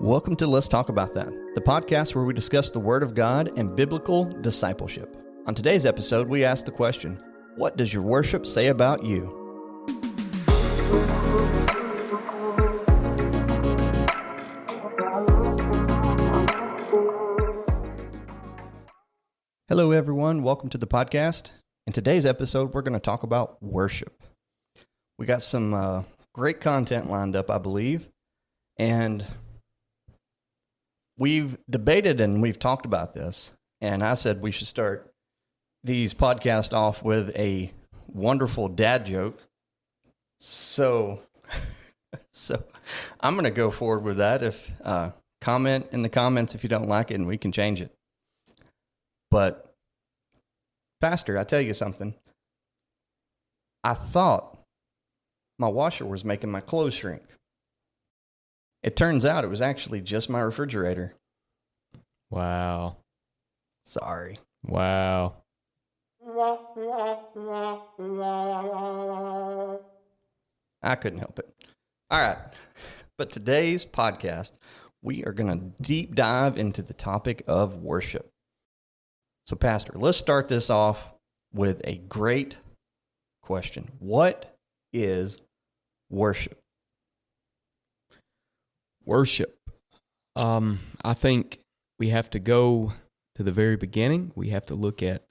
Welcome to Let's Talk About That, the podcast where we discuss the Word of God and biblical discipleship. On today's episode, we ask the question, what does your worship say about you? Hello, everyone. Welcome to the podcast. In today's episode, we're going to talk about worship. We got some great content lined up, I believe, and we've debated and we've talked about this, and I said we should start these podcasts off with a wonderful dad joke. So I'm going to go forward with that. If comment in the comments if you don't like it, and we can change it. But Pastor, I tell you something. I thought my washer was making my clothes shrink. It turns out it was actually just my refrigerator. Wow. Sorry. Wow. I couldn't help it. All right. But today's podcast, we are going to deep dive into the topic of worship. So, Pastor, let's start this off with a great question. What is worship? Worship. I think we have to go to the very beginning. We have to look at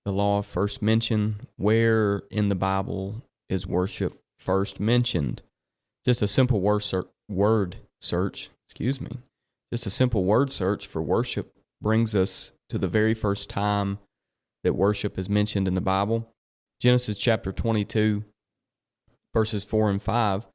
the law of first mention. Where in the Bible is worship first mentioned? Just a simple word search. Just a simple word search for worship brings us to the very first time that worship is mentioned in the Bible. Genesis chapter 22, verses 4 and 5.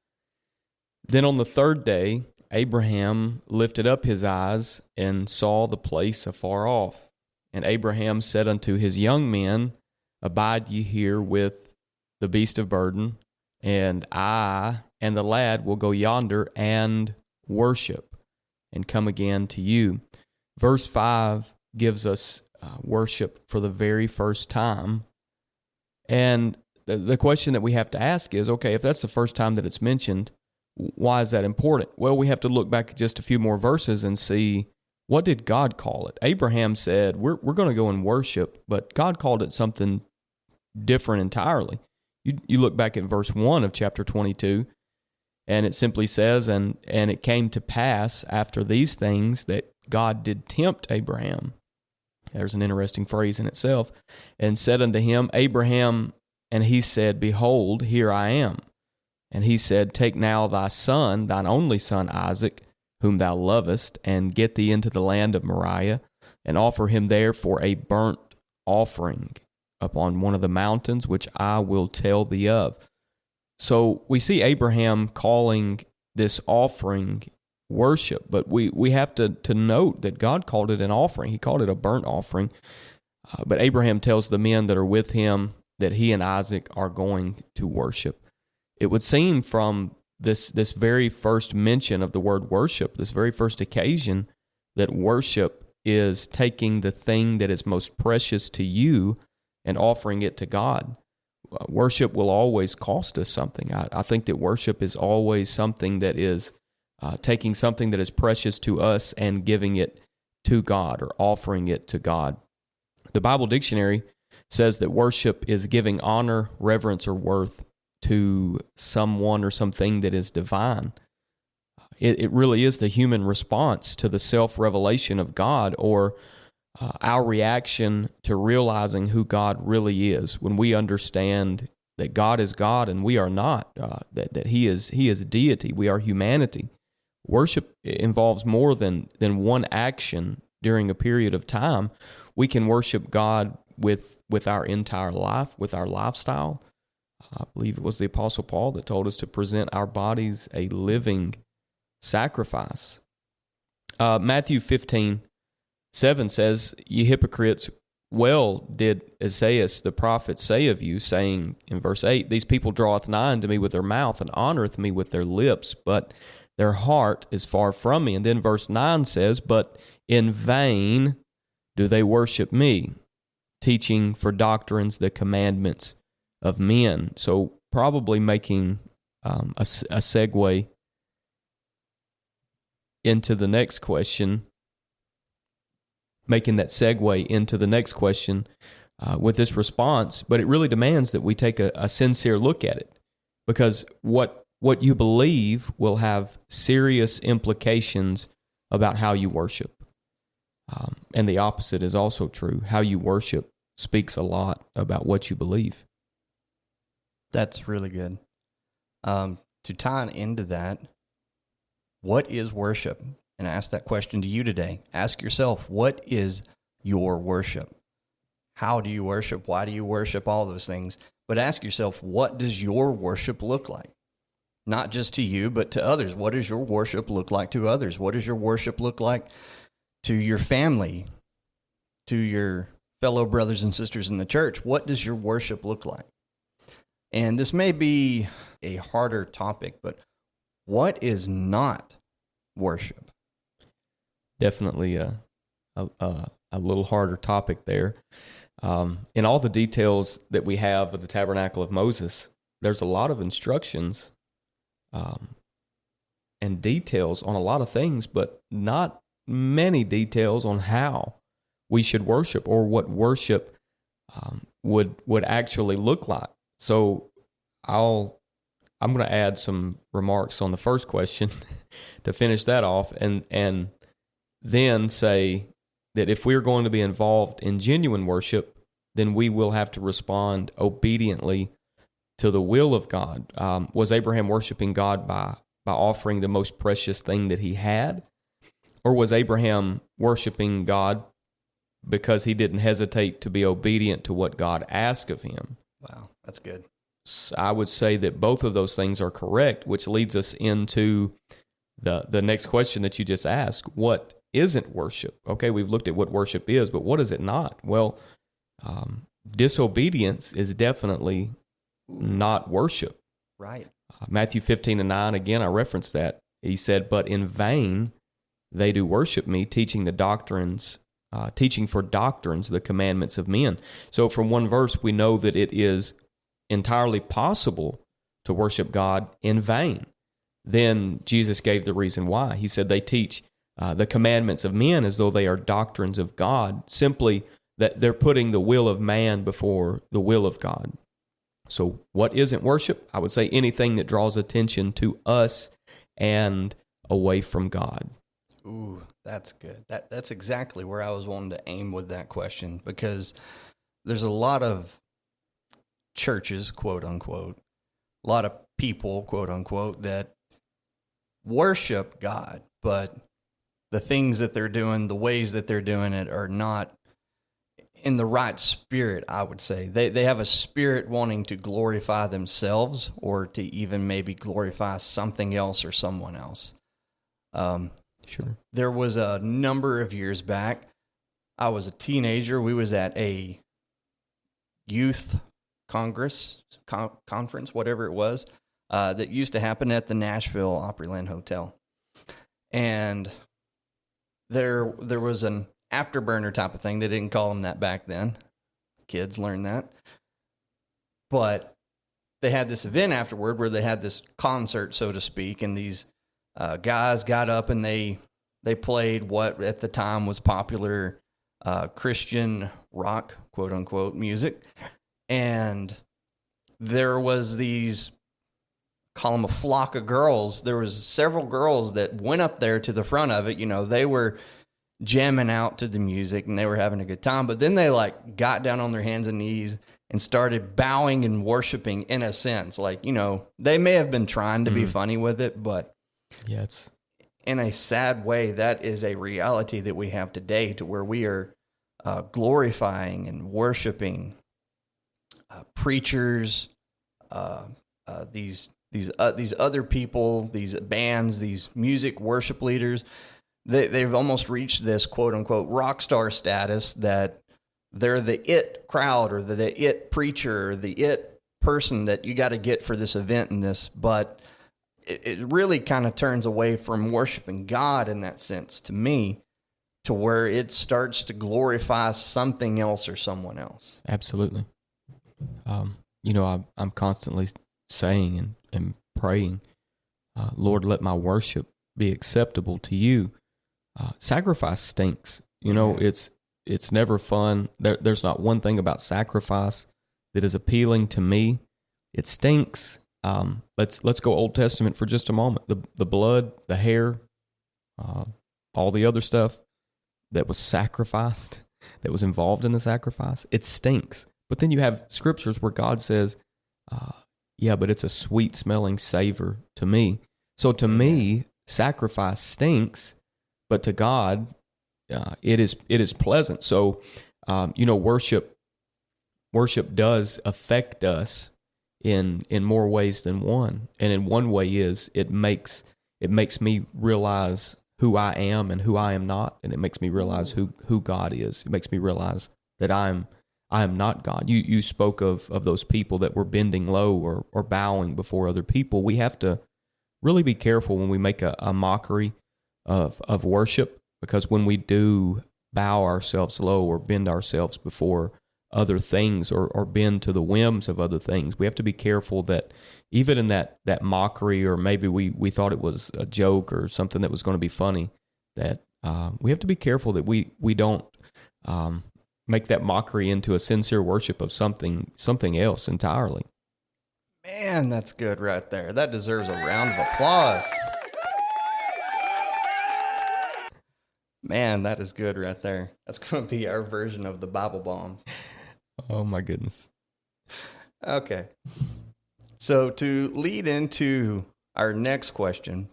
Then on the third day, Abraham lifted up his eyes and saw the place afar off. And Abraham said unto his young men, Abide ye here with the beast of burden, and I and the lad will go yonder and worship, and come again to you. Verse 5 gives us worship for the very first time. And the question that we have to ask is, okay, if that's the first time that it's mentioned, why is that important? Well, we have to look back just a few more verses and see, what did God call it? Abraham said, we're going to go and worship, but God called it something different entirely. You look back at verse 1 of chapter 22, and it simply says, and it came to pass after these things that God did tempt Abraham. There's an interesting phrase in itself. And said unto him, Abraham, and he said, Behold, here I am. And he said, Take now thy son, thine only son Isaac, whom thou lovest, and get thee into the land of Moriah, and offer him there for a burnt offering upon one of the mountains which I will tell thee of. So we see Abraham calling this offering worship, but we have to note that God called it an offering. He called it a burnt offering. But Abraham tells the men that are with him that he and Isaac are going to worship. It would seem from this very first mention of the word worship, this very first occasion, that worship is taking the thing that is most precious to you and offering it to God. Worship will always cost us something. I think that worship is always something that is taking something that is precious to us and giving it to God or offering it to God. The Bible Dictionary says that worship is giving honor, reverence, or worth to someone or something that is divine. It really is the human response to the self-revelation of God, or our reaction to realizing who God really is when we understand that God is God and we are not, that He is deity, we are humanity. Worship involves more than one action during a period of time. We can worship God with our entire life, with our lifestyle. I believe it was the Apostle Paul that told us to present our bodies a living sacrifice. Matthew 15:7 says, Ye hypocrites, well did Isaiah the prophet say of you, saying in verse 8, These people draweth nigh unto me with their mouth, and honoreth me with their lips, but their heart is far from me. And then verse 9 says, But in vain do they worship me, teaching for doctrines the commandments of men. So probably making a segue into the next question, making that segue into the next question with this response, but it really demands that we take a sincere look at it, because what you believe will have serious implications about how you worship. And the opposite is also true. How you worship speaks a lot about what you believe. That's really good. To tie into that, what is worship? And I ask that question to you today. Ask yourself, what is your worship? How do you worship? Why do you worship? All those things. But ask yourself, what does your worship look like? Not just to you, but to others. What does your worship look like to others? What does your worship look like to your family, to your fellow brothers and sisters in the church? What does your worship look like? And this may be a harder topic, but what is not worship? Definitely a little harder topic there. In all the details that we have of the Tabernacle of Moses, there's a lot of instructions and details on a lot of things, but not many details on how we should worship or what worship would actually look like. So I'm going to add some remarks on the first question to finish that off, and then say that if we're going to be involved in genuine worship, then we will have to respond obediently to the will of God. Was Abraham worshiping God by offering the most precious thing that he had? Or was Abraham worshiping God because he didn't hesitate to be obedient to what God asked of him? Wow, that's good. I would say that both of those things are correct, which leads us into the next question that you just asked. What isn't worship? Okay, we've looked at what worship is, but what is it not? Well, disobedience is definitely not worship. Right. Matthew 15:9, again, I referenced that. He said, "But in vain they do worship me, teaching for doctrines the commandments of men." So from one verse, we know that it is entirely possible to worship God in vain. Then Jesus gave the reason why. He said they teach the commandments of men as though they are doctrines of God, simply that they're putting the will of man before the will of God. So what isn't worship? I would say anything that draws attention to us and away from God. Ooh, that's good. That's exactly where I was wanting to aim with that question, because there's a lot of churches, quote unquote, a lot of people, quote unquote, that worship God, but the things that they're doing, the ways that they're doing it are not in the right spirit, I would say. They have a spirit wanting to glorify themselves, or to even maybe glorify something else or someone else. Sure. There was a number of years back, I was a teenager. We was at a youth conference, whatever it was, that used to happen at the Nashville Opryland Hotel. And there was an afterburner type of thing. They didn't call them that back then. Kids learned that. But they had this event afterward where they had this concert, so to speak, and these guys got up and they played what at the time was popular Christian rock, quote unquote, music. And there was these, call them a flock of girls. There was several girls that went up there to the front of it. You know, they were jamming out to the music and they were having a good time. But then they like got down on their hands and knees and started bowing and worshiping in a sense. Like, you know, they may have been trying to be funny with it, but yeah, it's in a sad way, that is a reality that we have today, to where we are glorifying and worshiping preachers, these other people, these bands, these music worship leaders. They've almost reached this quote unquote rock star status, that they're the it crowd, or the it preacher, or the it person that you got to get for this event and this. But it really kind of turns away from worshiping God in that sense, to me, to where it starts to glorify something else or someone else. Absolutely. You know, I'm constantly saying and praying, Lord, let my worship be acceptable to you. Sacrifice stinks. It's never fun. There's not one thing about sacrifice that is appealing to me. It stinks. Let's go Old Testament for just a moment. The blood, the hair, all the other stuff that was sacrificed, that was involved in the sacrifice, it stinks. But then you have scriptures where God says, yeah, but it's a sweet smelling savor to me. So to me, sacrifice stinks, but to God, it is pleasant. So, worship does affect us in more ways than one. And in one way is it makes me realize who I am and who I am not, and it makes me realize who God is. It makes me realize that I am not God. You spoke of those people that were bending low or bowing before other people. We have to really be careful when we make a mockery of worship, because when we do bow ourselves low or bend ourselves before other things or bend to the whims of other things, we have to be careful that even in that mockery, or maybe we thought it was a joke or something that was going to be funny, that we have to be careful that we don't make that mockery into a sincere worship of something else entirely. Man, that's good right there. That deserves a round of applause. Man, that is good right there. That's going to be our version of the Bible bomb. Oh, my goodness. Okay. So to lead into our next question,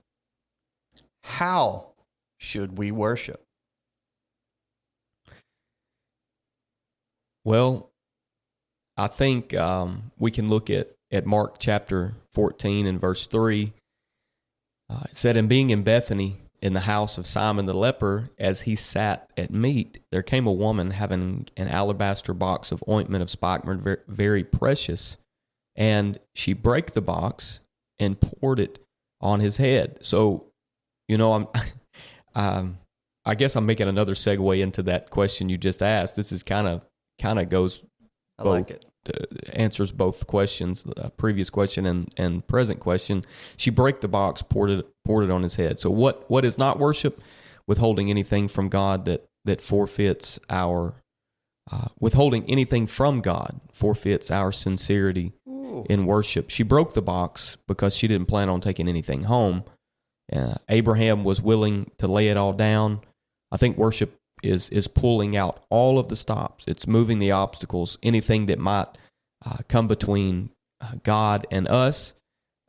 how should we worship? Well, I think we can look at Mark chapter 14 and verse 3. It said, "And being in Bethany, in the house of Simon the leper, as he sat at meat, there came a woman having an alabaster box of ointment of spikenard, very, very precious, and she brake the box and poured it on his head." So, I guess I'm making another segue into that question you just asked. This is kind of goes. I like it. Answers both questions, previous question and present question. She brake the box, poured it on his head. So what is not worship? Withholding anything from God that forfeits our withholding anything from God forfeits our sincerity in worship. She broke the box because she didn't plan on taking anything home. Abraham was willing to lay it all down. I think worship is pulling out all of the stops. It's moving the obstacles, anything that might come between God and us.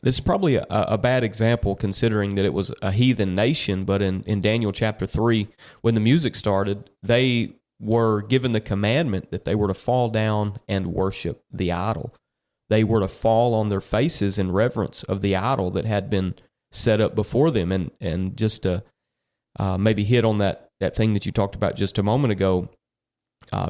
This is probably a bad example considering that it was a heathen nation, but in Daniel chapter 3, when the music started, they were given the commandment that they were to fall down and worship the idol. They were to fall on their faces in reverence of the idol that had been set up before them. And just to maybe hit on that thing that you talked about just a moment ago,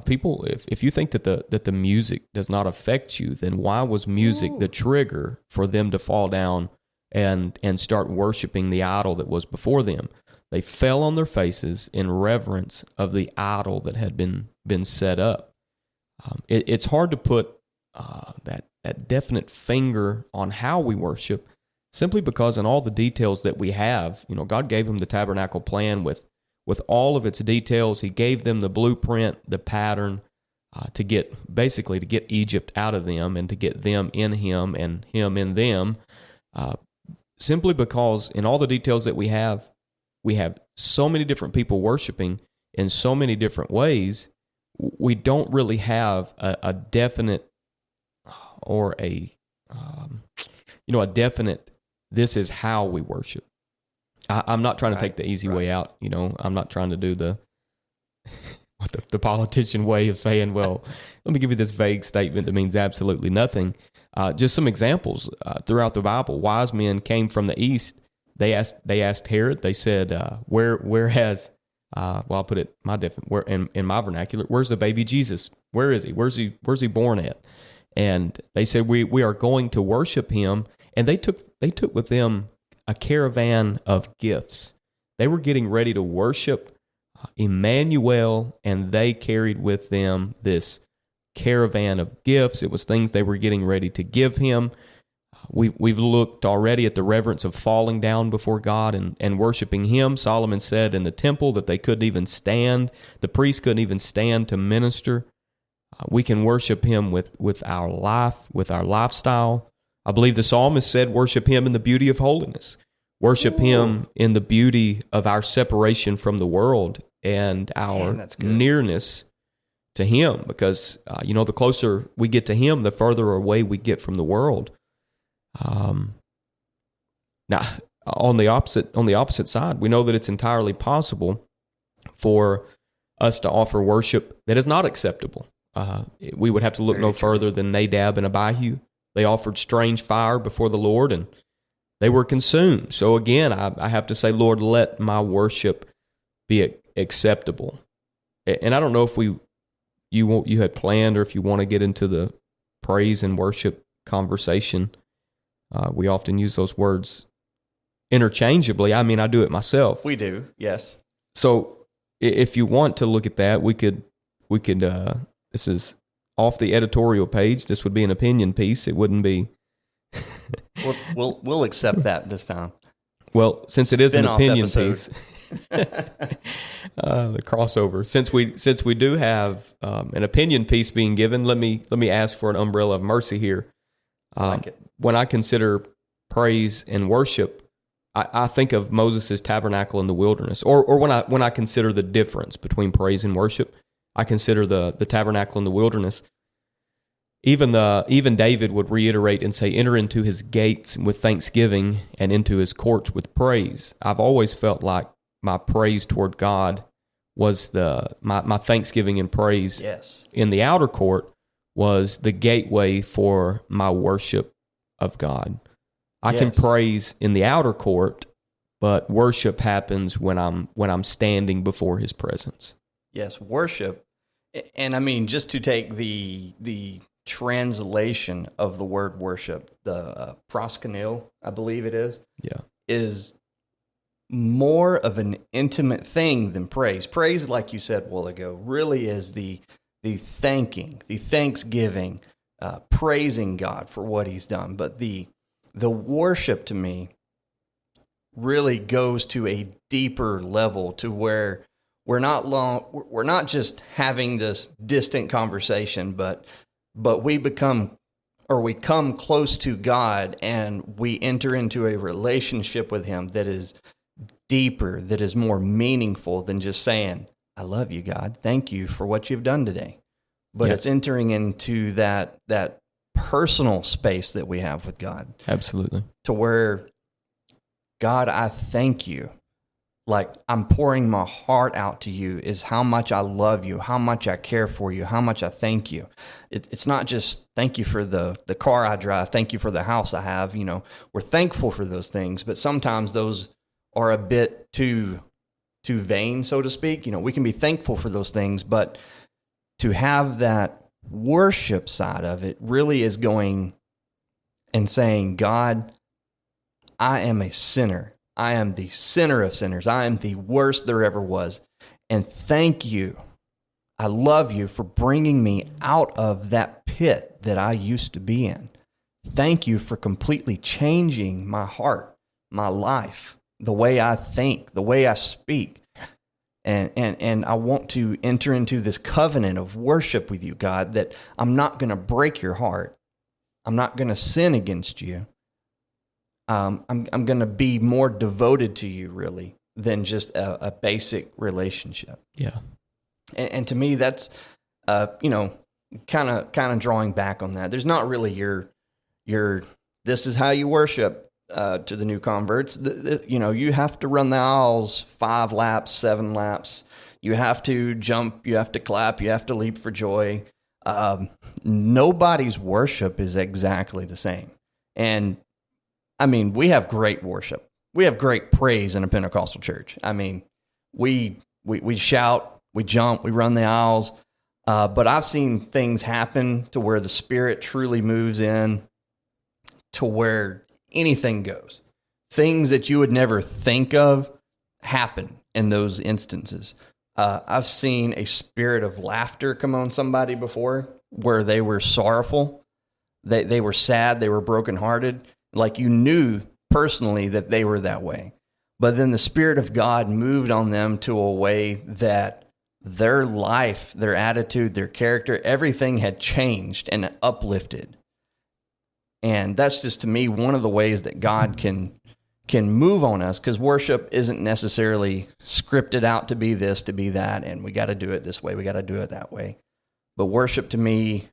people, if you think that the music does not affect you, then why was music the trigger for them to fall down and start worshiping the idol that was before them? They fell on their faces in reverence of the idol that had been set up. It's hard to put that definite finger on how we worship, simply because in all the details that we have, God gave them the tabernacle plan with all of its details. He gave them the blueprint, the pattern, to get Egypt out of them and to get them in Him and Him in them. Simply because in all the details that we have so many different people worshiping in so many different ways. We don't really have a definite or a definite, this is how we worship. I'm not trying to take the easy way out. I'm not trying to do the politician way of saying, well, let me give you this vague statement that means absolutely nothing. Just some examples throughout the Bible. Wise men came from the east. They asked Herod. They said, "Where has?" I'll put it where in my vernacular. Where's the baby Jesus? Where is he? Where's he born at? And they said, we are going to worship him. And they took with them a caravan of gifts. They were getting ready to worship Emmanuel, and they carried with them this caravan of gifts. It was things they were getting ready to give him. We've looked already at the reverence of falling down before God and worshiping Him. Solomon said in the temple that they couldn't even stand, the priests couldn't even stand to minister. We can worship Him with our life, with our lifestyle. I believe the psalmist said, worship Him in the beauty of holiness. Worship Him in the beauty of our separation from the world and our nearness to Him. Because, the closer we get to Him, the further away we get from the world. Now, on the opposite side, we know that it's entirely possible for us to offer worship that is not acceptable. We would have to look no further than Nadab and Abihu. They offered strange fire before the Lord, and they were consumed. So again, I have to say, Lord, let my worship be acceptable. And I don't know if you had planned or if you want to get into the praise and worship conversation. We often use those words interchangeably. I mean, I do it myself. We do, yes. So if you want to look at that, we could. This is off the editorial page. This would be an opinion piece. It wouldn't be. We'll accept that this time. Well, since it is an opinion episode. piece, the crossover. Since we do have an opinion piece being given, let me ask for an umbrella of mercy here. I like it. When I consider praise and worship, I think of Moses' tabernacle in the wilderness, or when I consider the difference between praise and worship, I consider the tabernacle in the wilderness. Even David would reiterate and say, "Enter into His gates with thanksgiving and into His courts with praise." I've always felt like my praise toward God was my thanksgiving and praise in the outer court was the gateway for my worship of God. I can praise in the outer court, but worship happens when I'm standing before His presence. Yes, worship. And I mean, just to take the translation of the word worship, the proskuneo, I believe it is more of an intimate thing than praise. Praise, like you said a while ago, really is the thanking, the thanksgiving, praising God for what He's done. But the worship to me really goes to a deeper level, to where we're not just having this distant conversation, but we come close to God, and we enter into a relationship with Him that is deeper, that is more meaningful than just saying, "I love you, God. Thank you for what you've done today." But it's entering into that personal space that we have with God. Absolutely. To where, God, I thank you. Like, I'm pouring my heart out to you, is how much I love you, how much I care for you, how much I thank you. It's not just thank you for the car I drive, thank you for the house I have. We're thankful for those things, but sometimes those are a bit too vain, so to speak. We can be thankful for those things, but to have that worship side of it really is going and saying, God, I am a sinner. I am the sinner of sinners. I am the worst there ever was. And thank you. I love you for bringing me out of that pit that I used to be in. Thank you for completely changing my heart, my life, the way I think, the way I speak. And I want to enter into this covenant of worship with you, God, that I'm not going to break your heart. I'm not going to sin against you. I'm going to be more devoted to you, really, than just a basic relationship. Yeah. And to me, that's, kind of drawing back on that. There's not really your this is how you worship to the new converts. You have to run the aisles 5 laps, 7 laps. You have to jump. You have to clap. You have to leap for joy. Nobody's worship is exactly the same. And I mean, we have great worship. We have great praise in a Pentecostal church. I mean, we shout, we jump, we run the aisles. But I've seen things happen to where the Spirit truly moves in, to where anything goes. Things that you would never think of happen in those instances. I've seen a spirit of laughter come on somebody before, where they were sorrowful. They were sad, they were brokenhearted. Like you knew personally that they were that way. But then the Spirit of God moved on them to a way that their life, their attitude, their character, everything had changed and uplifted. And that's just, to me, one of the ways that God can move on us, because worship isn't necessarily scripted out to be this, to be that, and we got to do it this way, we got to do it that way. But worship to me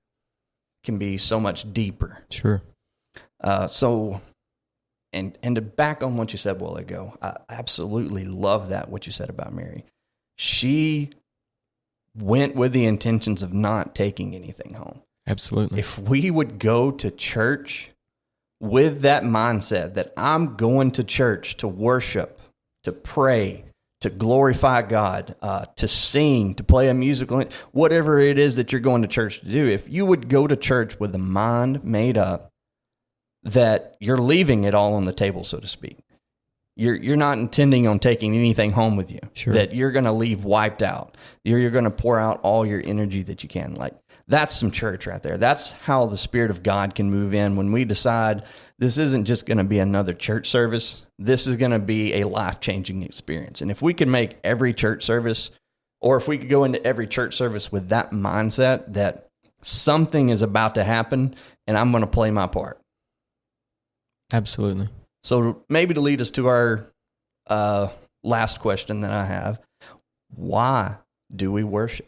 can be so much deeper. Sure. And to back on what you said a while ago, I absolutely love that, what you said about Mary. She went with the intentions of not taking anything home. Absolutely. If we would go to church with that mindset that I'm going to church to worship, to pray, to glorify God, to sing, to play a musical, whatever it is that you're going to church to do, if you would go to church with the mind made up that you're leaving it all on the table, so to speak. You're not intending on taking anything home with you. Sure. That you're going to leave wiped out. You're going to pour out all your energy that you can. Like, that's some church right there. That's how the Spirit of God can move in when we decide this isn't just going to be another church service. This is going to be a life-changing experience. And if we could make every church service, or if we could go into every church service with that mindset that something is about to happen and I'm going to play my part. Absolutely. So maybe to lead us to our last question that I have, why do we worship?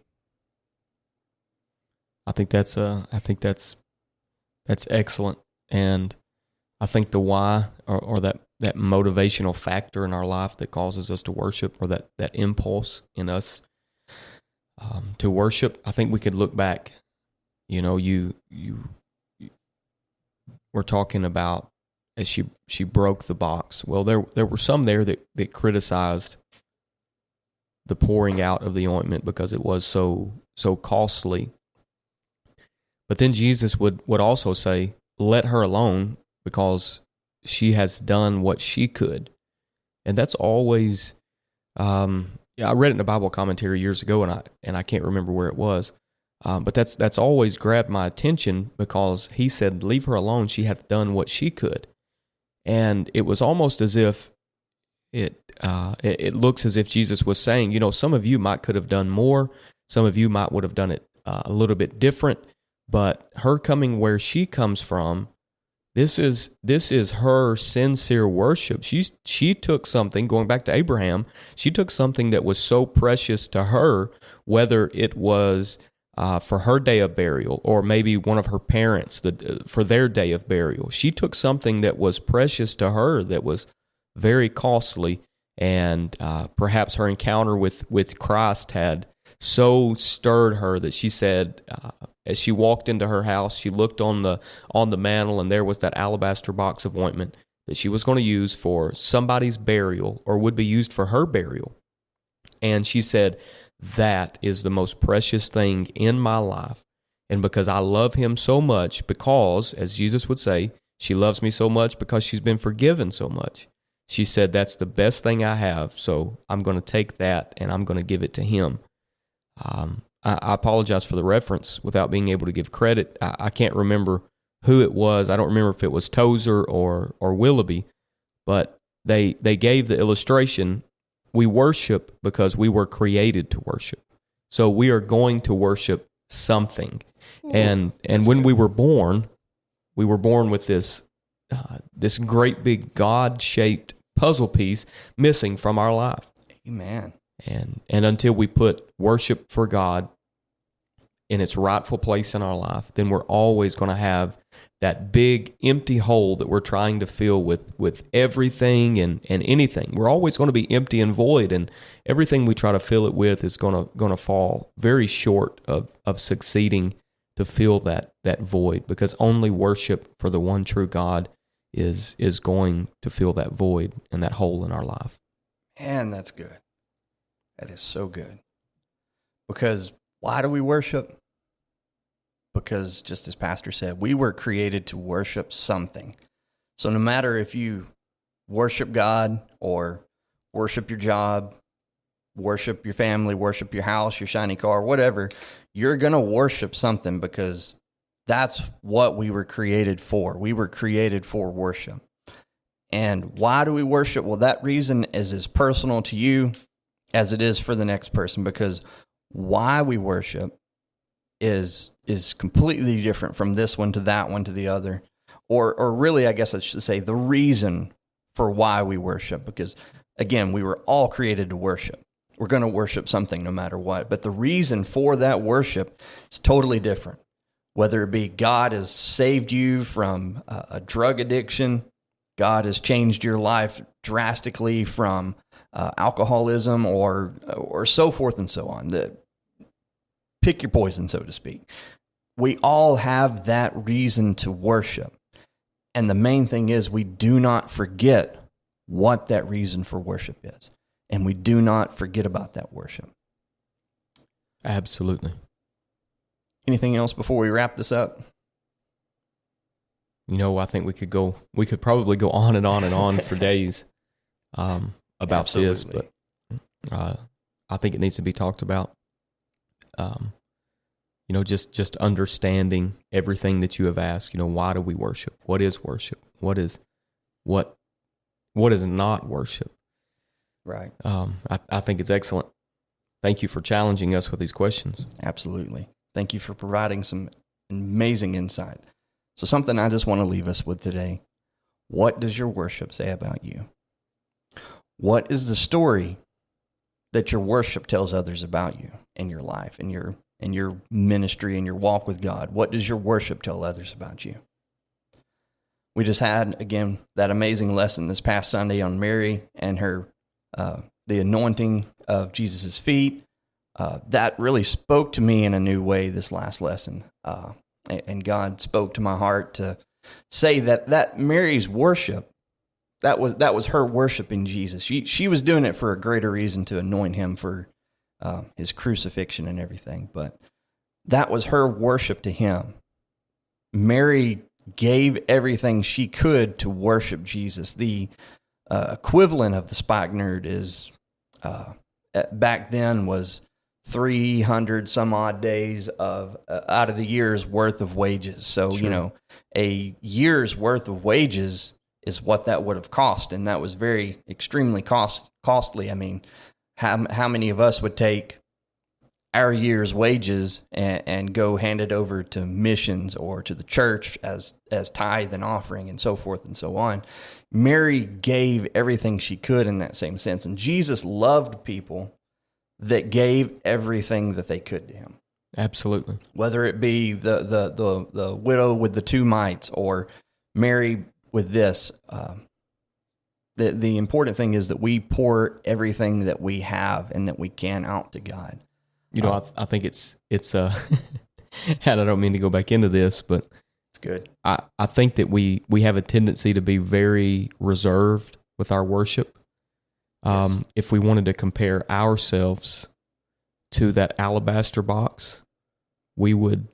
I think that's excellent, and I think the why, or that motivational factor in our life that causes us to worship, or that impulse in us to worship. I think we could look back. You know, you were talking about as she broke the box. Well, there were some there that criticized the pouring out of the ointment because it was so costly. But then Jesus would also say, let her alone because she has done what she could. And that's always, I read it in a Bible commentary years ago, and I can't remember where it was. But that's always grabbed my attention because he said, leave her alone. She hath done what she could. And it was almost as if it looks as if Jesus was saying, you know, some of you could have done more. Some of you would have done it a little bit different. But her coming where she comes from, this is her sincere worship. She took something, going back to Abraham, she took something that was so precious to her, whether it was for her day of burial, or maybe one of her parents for their day of burial. She took something that was precious to her, that was very costly, and perhaps her encounter with Christ had so stirred her that she said, as she walked into her house, she looked on the mantle, and there was that alabaster box of ointment that she was going to use for somebody's burial, or would be used for her burial. And she said, that is the most precious thing in my life. And because I love him so much, because, as Jesus would say, she loves me so much because she's been forgiven so much. She said, that's the best thing I have, so I'm going to take that and I'm going to give it to him. I apologize for the reference without being able to give credit. I can't remember who it was. I don't remember if it was Tozer or Willoughby, but they gave the illustration. We worship because we were created to worship. So we are going to worship something. And when we were born with this great big God-shaped puzzle piece missing from our life. Amen. And until we put worship for God in its rightful place in our life, then we're always going to have that big empty hole that we're trying to fill with everything and anything. We're always going to be empty and void, and everything we try to fill it with is going to fall very short of succeeding to fill that void, because only worship for the one true God is going to fill that void and that hole in our life. Man, that's good. That is so good. Because why do we worship? Because, just as Pastor said, we were created to worship something. So no matter if you worship God or worship your job, worship your family, worship your house, your shiny car, whatever, you're going to worship something, because That's what we were created for. We were created for worship. And why do we worship? Well, that reason is as personal to you as it is for the next person, because why we worship is completely different from this one to that one to the other. Or really, I guess I should say the reason for why we worship, because again, we were all created to worship. We're going to worship something no matter what. But the reason for that worship is totally different. Whether it be God has saved you from a drug addiction, God has changed your life drastically from alcoholism, or so forth and so on. Pick your poison, so to speak. We all have that reason to worship. And the main thing is we do not forget what that reason for worship is. And we do not forget about that worship. Absolutely. Anything else before we wrap this up? I think we could probably go on and on and on for days about Absolutely. this, but I think it needs to be talked about. Just understanding everything that you have asked. Why do we worship? What is worship? What is not worship? Right. I think it's excellent. Thank you for challenging us with these questions. Absolutely. Thank you for providing some amazing insight. So something I just want to leave us with today. What does your worship say about you? What is the story that your worship tells others about you and your life and your ministry and your walk with God? What does your worship tell others about you? We just had, again, that amazing lesson this past Sunday on Mary and her the anointing of Jesus' feet. That really spoke to me in a new way this last lesson. And God spoke to my heart to say that Mary's worship, that was her worshiping Jesus. She was doing it for a greater reason, to anoint him for his crucifixion and everything. But that was her worship to him. Mary gave everything she could to worship Jesus. The equivalent of the Spikenard is back then was 300 some odd days of out of the year's worth of wages. So, Sure. A year's worth of wages is what that would have cost. And that was very extremely costly. I mean, how many of us would take our year's wages and go hand it over to missions or to the church as tithe and offering and so forth and so on? Mary gave everything she could in that same sense. And Jesus loved people that gave everything that they could to him. Absolutely. Whether it be the widow with the 2 mites or Mary with this, the important thing is that we pour everything that we have and that we can out to God. I think it's and I don't mean to go back into this, but It's good. I think that we have a tendency to be very reserved with our worship. Yes. If we wanted to compare ourselves to that alabaster box, we would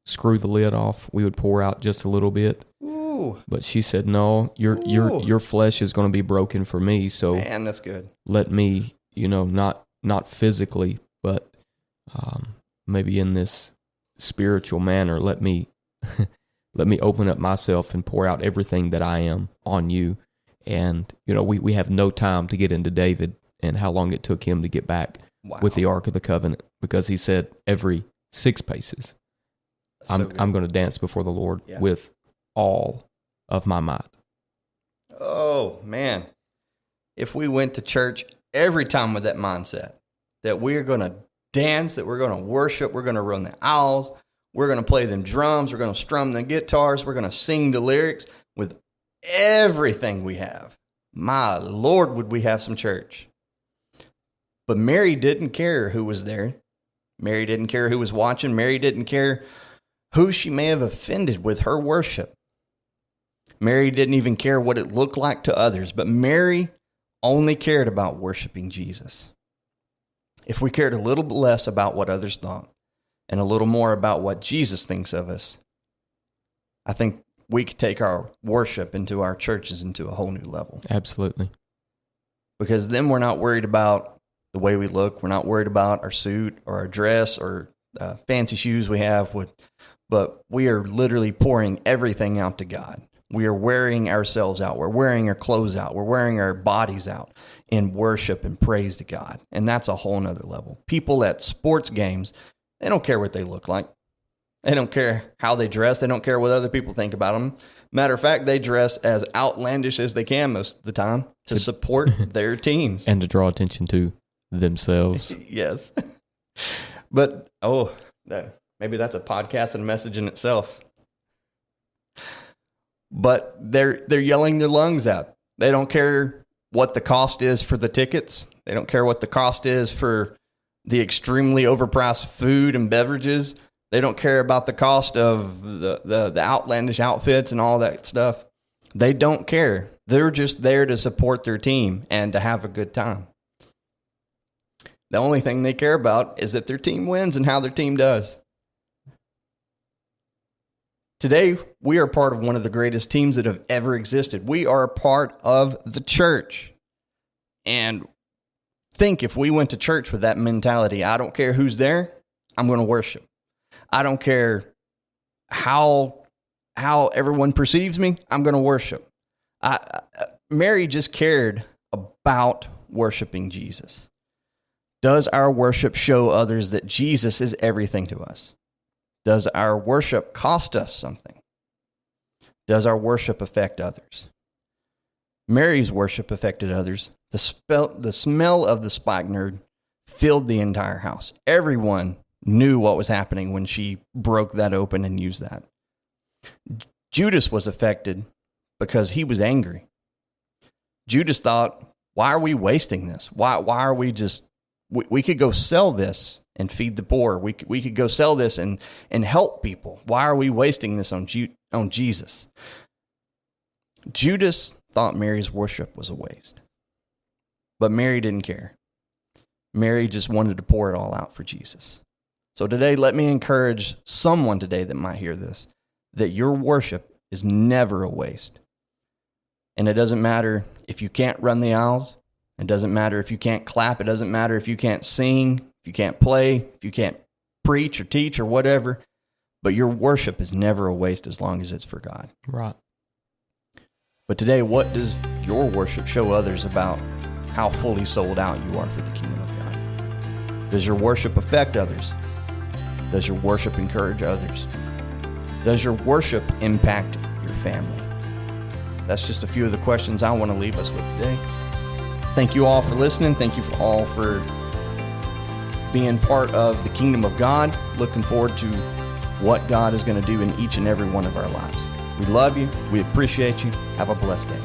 screw the lid off. We would pour out just a little bit. Ooh, But she said, "No, your flesh is going to be broken for me. So man, that's good. let me, not physically, but maybe in this spiritual manner, let me open up myself and pour out everything that I am on you." And we have no time to get into David and how long it took him to get back Wow. with the Ark of the Covenant, because he said every 6 paces, That's so good. I'm going to dance before the Lord Yeah. with all of my might. Oh, man. If we went to church every time with that mindset, that we're going to dance, that we're going to worship, we're going to run the aisles, we're going to play them drums, we're going to strum the guitars, we're going to sing the lyrics with everything we have. My Lord, would we have some church. But Mary didn't care who was there. Mary didn't care who was watching. Mary didn't care who she may have offended with her worship. Mary didn't even care what it looked like to others, but Mary only cared about worshiping Jesus. If we cared a little bit less about what others thought and a little more about what Jesus thinks of us, I think we could take our worship into our churches into a whole new level. Absolutely. Because then we're not worried about the way we look. We're not worried about our suit or our dress or fancy shoes we have. but we are literally pouring everything out to God. We are wearing ourselves out. We're wearing our clothes out. We're wearing our bodies out in worship and praise to God. And that's a whole nother level. People at sports games, they don't care what they look like. They don't care how they dress. They don't care what other people think about them. Matter of fact, they dress as outlandish as they can most of the time to support their teams. And to draw attention to themselves. Yes. But, maybe that's a podcast and a message in itself. But they're yelling their lungs out. They don't care what the cost is for the tickets. They don't care what the cost is for the extremely overpriced food and beverages. They don't care about the cost of the outlandish outfits and all that stuff. They don't care. They're just there to support their team and to have a good time. The only thing they care about is that their team wins and how their team does. Today, we are part of one of the greatest teams that have ever existed. We are a part of the church. And think if we went to church with that mentality, I don't care who's there, I'm going to worship. I don't care how everyone perceives me, I'm going to worship. Mary just cared about worshiping Jesus. Does our worship show others that Jesus is everything to us? Does our worship cost us something? Does our worship affect others? Mary's worship affected others. The smell of the spikenard filled the entire house. Everyone knew what was happening when she broke that open and used that. Judas was affected because he was angry. Judas thought, why are we wasting this? Why are we just, we could go sell this and feed the poor. We could go sell this and help people. Why are we wasting this on Jesus? Judas thought Mary's worship was a waste. But Mary didn't care. Mary just wanted to pour it all out for Jesus. So today, let me encourage someone today that might hear this, that your worship is never a waste. And it doesn't matter if you can't run the aisles. It doesn't matter if you can't clap. It doesn't matter if you can't sing, if you can't play, if you can't preach or teach or whatever. But your worship is never a waste as long as it's for God. Right. But today, what does your worship show others about how fully sold out you are for the kingdom of God? Does your worship affect others? Does your worship encourage others? Does your worship impact your family? That's just a few of the questions I want to leave us with today. Thank you all for listening. Thank you all for being part of the kingdom of God. Looking forward to what God is going to do in each and every one of our lives. We love you. We appreciate you. Have a blessed day.